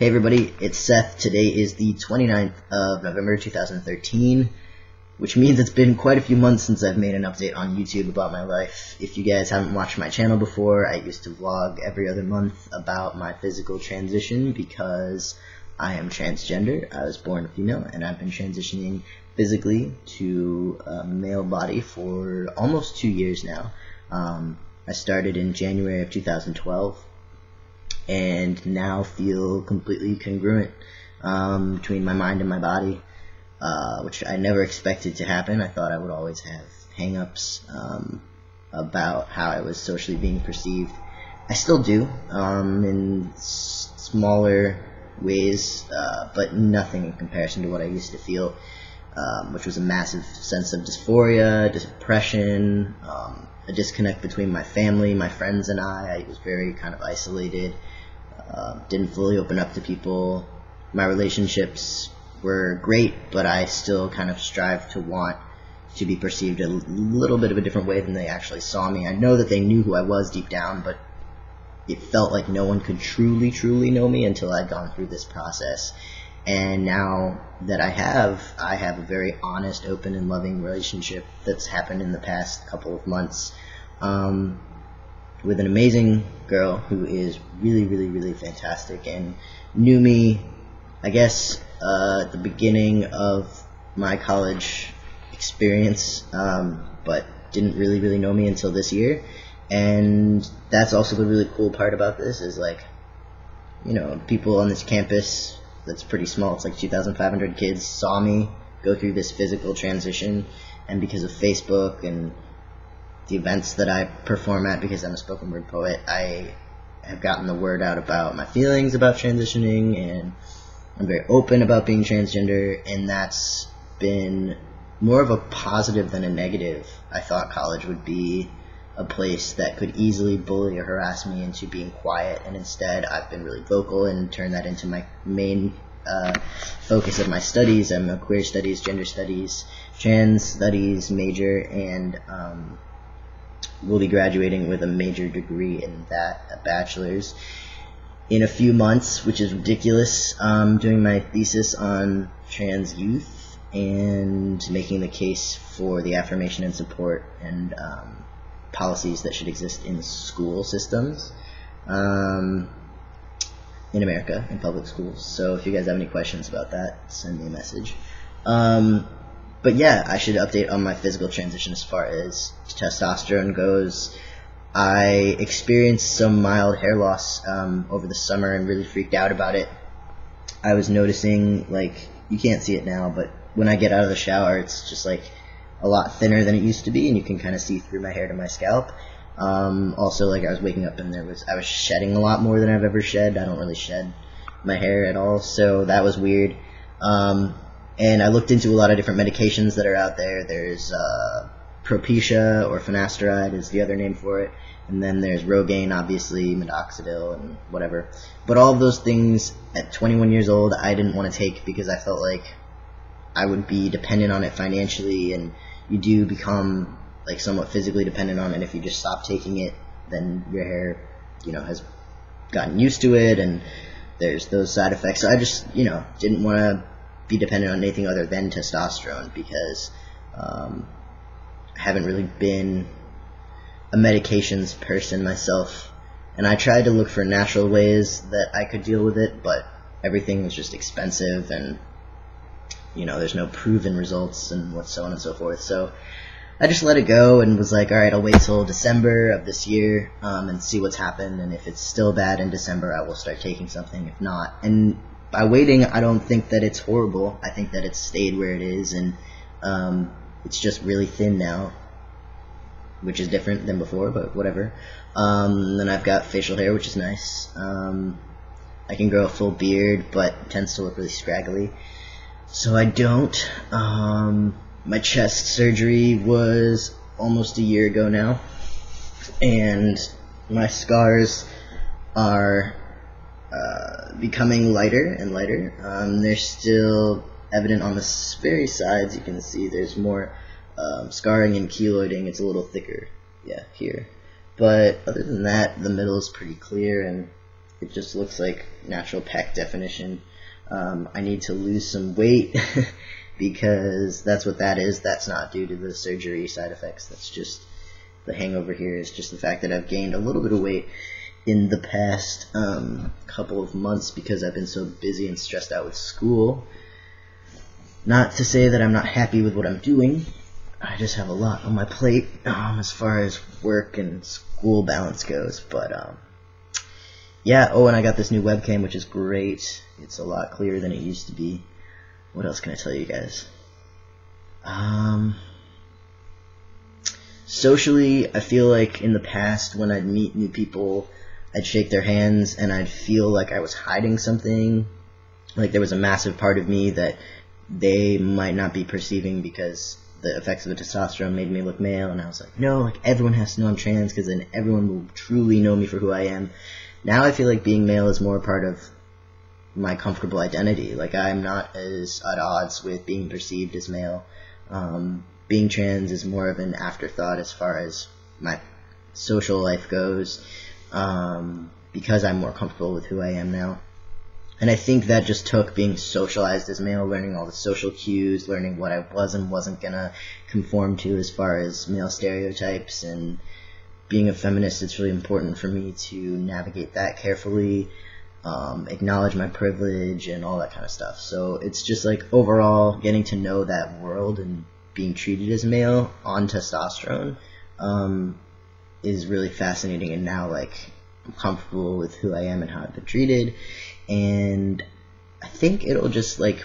Hey everybody, it's Seth. Today is the 29th of November 2013, which means it's been quite a few months since I've made an update on YouTube about my life. If you guys haven't watched my channel before, I used to vlog every other month about my physical transition because I am transgender. I was born a female and I've been transitioning physically to a male body for almost 2 years now. I started in January of 2012. And now feel completely congruent between my mind and my body, which I never expected to happen. I thought I would always have hang-ups about how I was socially being perceived. I still do, in smaller ways, but nothing in comparison to what I used to feel, which was a massive sense of dysphoria, depression, a disconnect between my family, my friends, and I was very kind of isolated. Didn't fully open up to people. My relationships were great, but I still kind of strive to want to be perceived a little bit of a different way than they actually saw me. I know that they knew who I was deep down, but it felt like no one could truly know me until I'd gone through this process. And now that I have a very honest, open, and loving relationship that's happened in the past couple of months with an amazing girl who is really fantastic and knew me, I guess, at the beginning of my college experience, but didn't really know me until this year. And that's also the really cool part about this is, like, you know, people on this campus that's pretty small, it's like 2,500 kids, saw me go through this physical transition, and because of Facebook and the events that I perform at, because I'm a spoken word poet, I have gotten the word out about my feelings about transitioning, and I'm very open about being transgender, and that's been more of a positive than a negative. I thought college would be a place that could easily bully or harass me into being quiet, and instead I've been really vocal and turned that into my main focus of my studies. I'm a queer studies, gender studies, trans studies major, and will be graduating with a major degree in that, a bachelor's, in a few months, which is ridiculous. Doing my thesis on trans youth and making the case for the affirmation and support and policies that should exist in school systems in America, in public schools. So if you guys have any questions about that, send me a message. But yeah, I should update on my physical transition as far as testosterone goes. I experienced some mild hair loss over the summer and really freaked out about it. I was noticing, like, you can't see it now, but when I get out of the shower, it's just like a lot thinner than it used to be, and you can kind of see through my hair to my scalp. Also, like, I was waking up and I was shedding a lot more than I've ever shed. I don't really shed my hair at all, so that was weird. And I looked into a lot of different medications that are out there. There's Propecia, or finasteride is the other name for it. And then there's Rogaine, obviously, minoxidil, and whatever. But all of those things, at 21 years old, I didn't want to take because I felt like I would be dependent on it financially, and you do become, like, somewhat physically dependent on it. If you just stop taking it, then your hair, you know, has gotten used to it, and there's those side effects. So I just, you know, didn't want to be dependent on anything other than testosterone because I haven't really been a medications person myself, and I tried to look for natural ways that I could deal with it, but everything was just expensive, and, you know, there's no proven results and so on and so forth. So I just let it go and was like, alright, I'll wait till December of this year and see what's happened, and if it's still bad in December, I will start taking something. If not, and by waiting, I don't think that it's horrible. I think that it's stayed where it is, and it's just really thin now, which is different than before, but whatever. Then I've got facial hair, which is nice. I can grow a full beard, but it tends to look really scraggly, so I don't. My chest surgery was almost a year ago now, and my scars are becoming lighter and lighter. They're still evident on the very sides. You can see there's more scarring and keloiding. It's a little thicker, yeah, here. But other than that, the middle is pretty clear, and It just looks like natural pec definition. I need to lose some weight because that's what that is. That's not due to the surgery side effects. That's just the hangover here is just the fact that I've gained a little bit of weight in the past couple of months because I've been so busy and stressed out with school. Not to say that I'm not happy with what I'm doing. I just have a lot on my plate as far as work and school balance goes. But yeah, oh, and I got this new webcam, which is great. It's a lot clearer than it used to be. What else can I tell you guys? Socially, I feel like in the past when I'd meet new people, I'd shake their hands and I'd feel like I was hiding something. Like there was a massive part of me that they might not be perceiving because the effects of the testosterone made me look male, and I was like, no, like everyone has to know I'm trans because then everyone will truly know me for who I am. Now I feel like being male is more a part of my comfortable identity. Like I'm not as at odds with being perceived as male. Being trans is more of an afterthought as far as my social life goes, because I'm more comfortable with who I am now. And I think that just took being socialized as male, learning all the social cues, learning what I was and wasn't gonna conform to as far as male stereotypes, and being a feminist, it's really important for me to navigate that carefully, acknowledge my privilege and all that kind of stuff. So it's just like overall getting to know that world and being treated as male on testosterone is really fascinating, and now like I'm comfortable with who I am and how I've been treated, and I think it'll just like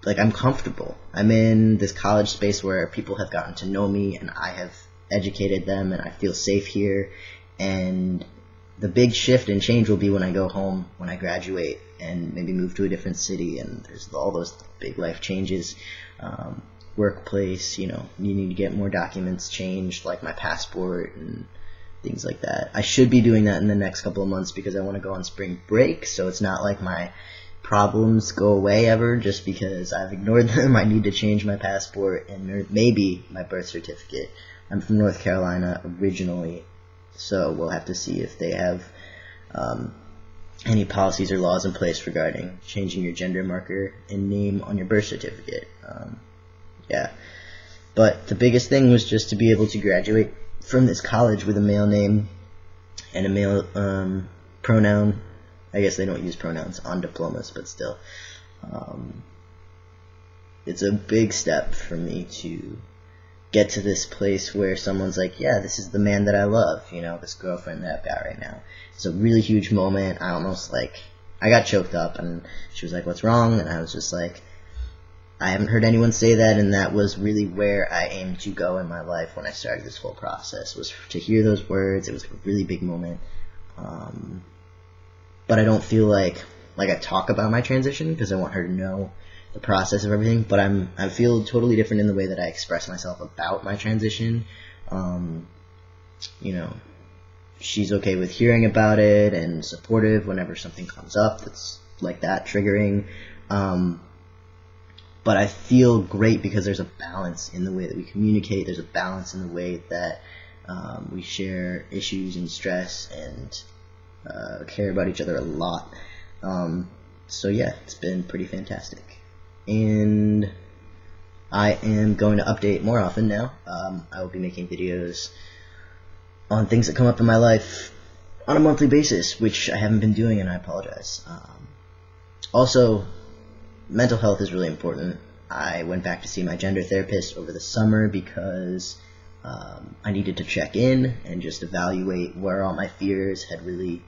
I'm comfortable. I'm in this college space where people have gotten to know me and I have educated them and I feel safe here, and the big shift and change will be when I go home, when I graduate and maybe move to a different city, and there's all those big life changes, workplace, you need to get more documents changed like my passport and things like that. I should be doing that in the next couple of months because I want to go on spring break, so it's not like my problems go away ever just because I've ignored them. I need to change my passport and maybe my birth certificate. I'm from North Carolina originally, so we'll have to see if they have any policies or laws in place regarding changing your gender marker and name on your birth certificate. Yeah, but the biggest thing was just to be able to graduate from this college with a male name and a male pronoun. I guess they don't use pronouns on diplomas, but still. It's a big step for me to get to this place where someone's like, yeah, this is the man that I love, this girlfriend that I've got right now. It's a really huge moment. I got choked up, and she was like, what's wrong? And I was just like, I haven't heard anyone say that, and that was really where I aimed to go in my life when I started this whole process, was to hear those words. It was a really big moment. But I don't feel like I talk about my transition because I want her to know the process of everything, but I feel totally different in the way that I express myself about my transition. She's okay with hearing about it and supportive whenever something comes up that's like that, triggering. But I feel great because there's a balance in the way that we communicate. There's a balance in the way that we share issues and stress and care about each other a lot. So yeah, it's been pretty fantastic. And I am going to update more often now. I will be making videos on things that come up in my life on a monthly basis, which I haven't been doing, and I apologize. Also, mental health is really important. I went back to see my gender therapist over the summer because I needed to check in and just evaluate where all my fears had really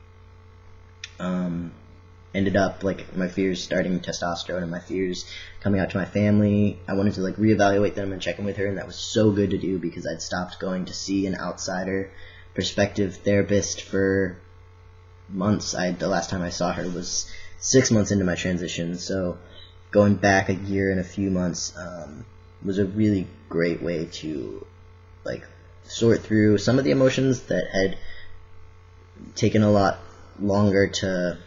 ended up, like my fears starting testosterone and my fears coming out to my family. I wanted to reevaluate them and check in with her, and that was so good to do because I'd stopped going to see an outsider perspective therapist for months. The last time I saw her was 6 months into my transition, so going back a year and a few months was a really great way to sort through some of the emotions that had taken a lot longer to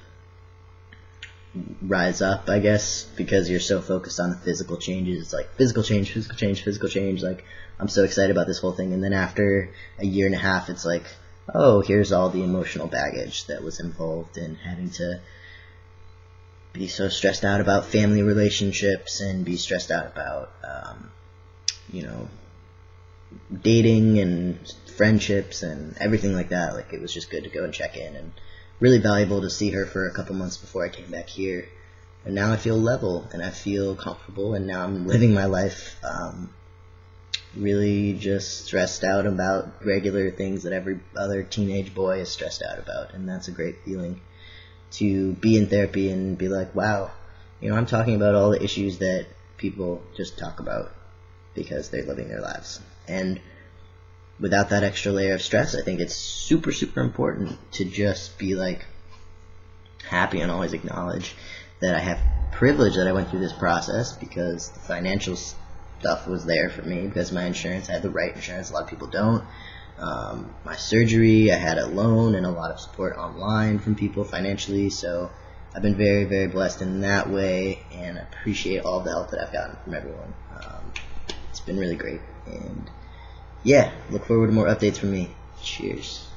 rise up, I guess, because you're so focused on the physical changes. It's like physical change. I'm so excited about this whole thing, and then after a year and a half, it's like oh, here's all the emotional baggage that was involved in having to be so stressed out about family relationships and be stressed out about, you know, dating and friendships and everything like that. Like, it was just good to go and check in, and really valuable to see her for a couple months before I came back here. And now I feel level and I feel comfortable, and now I'm living my life really just stressed out about regular things that every other teenage boy is stressed out about. And that's a great feeling, to be in therapy and be like, wow, you know, I'm talking about all the issues that people just talk about because they're living their lives. And without that extra layer of stress, I think it's super, super important to just be like happy and always acknowledge that I have privilege that I went through this process, because the financial stuff was there for me because my insurance, I had the right insurance. A lot of people don't. My surgery, I had a loan and a lot of support online from people financially, so I've been very, very blessed in that way, and I appreciate all the help that I've gotten from everyone. It's been really great, and yeah, look forward to more updates from me. Cheers.